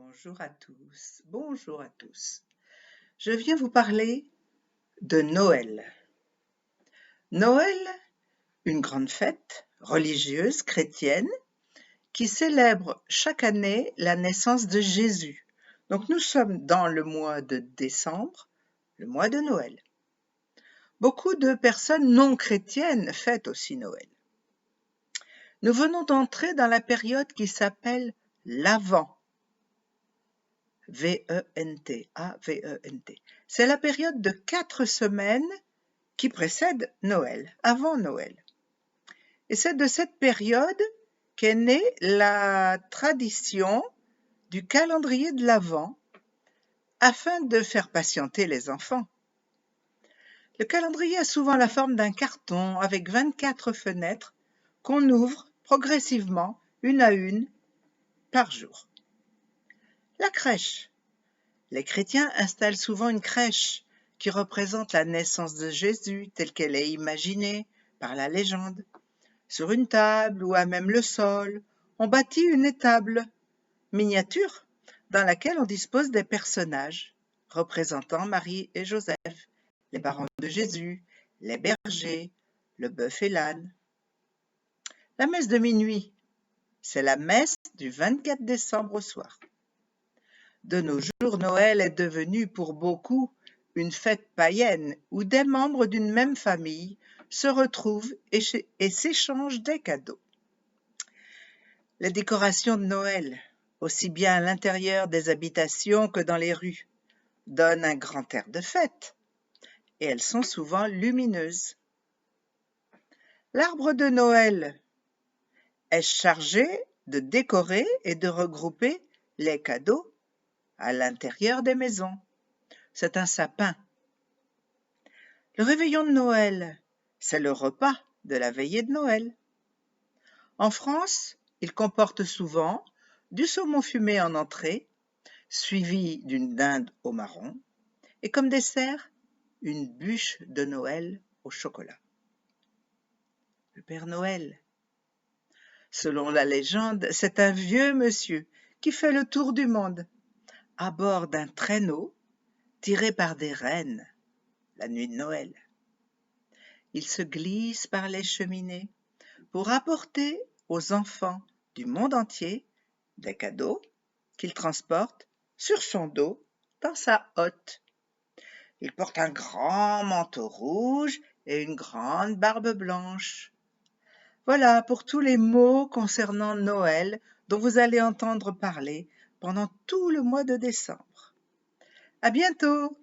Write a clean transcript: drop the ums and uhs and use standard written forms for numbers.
Bonjour à tous, bonjour à tous. Je viens vous parler de Noël. Noël, une grande fête religieuse chrétienne qui célèbre chaque année la naissance de Jésus. Donc nous sommes dans le mois de décembre, le mois de Noël. Beaucoup de personnes non chrétiennes fêtent aussi Noël. Nous venons d'entrer dans la période qui s'appelle l'Avent. V-E-N-T, A-V-E-N-T. C'est la période de 4 semaines qui précède Noël, avant Noël. Et c'est de cette période qu'est née la tradition du calendrier de l'Avent afin de faire patienter les enfants. Le calendrier a souvent la forme d'un carton avec 24 fenêtres qu'on ouvre progressivement, une à une, par jour. La crèche. Les chrétiens installent souvent une crèche qui représente la naissance de Jésus telle qu'elle est imaginée par la légende. Sur une table ou à même le sol, on bâtit une étable miniature dans laquelle on dispose des personnages représentant Marie et Joseph, les parents de Jésus, les bergers, le bœuf et l'âne. La messe de minuit, c'est la messe du 24 décembre au soir. De nos jours, Noël est devenu pour beaucoup une fête païenne où des membres d'une même famille se retrouvent et s'échangent des cadeaux. Les décorations de Noël, aussi bien à l'intérieur des habitations que dans les rues, donnent un grand air de fête et elles sont souvent lumineuses. L'arbre de Noël est chargé de décorer et de regrouper les cadeaux à l'intérieur des maisons. C'est un sapin. Le réveillon de Noël, c'est le repas de la veillée de Noël. En France, il comporte souvent du saumon fumé en entrée, suivi d'une dinde au marron, et comme dessert, une bûche de Noël au chocolat. Le Père Noël. Selon la légende, c'est un vieux monsieur qui fait le tour du monde, à bord d'un traîneau tiré par des rennes, la nuit de Noël. Il se glisse par les cheminées pour apporter aux enfants du monde entier des cadeaux qu'il transporte sur son dos dans sa hotte. Il porte un grand manteau rouge et une grande barbe blanche. Voilà pour tous les mots concernant Noël dont vous allez entendre parler pendant tout le mois de décembre. À bientôt!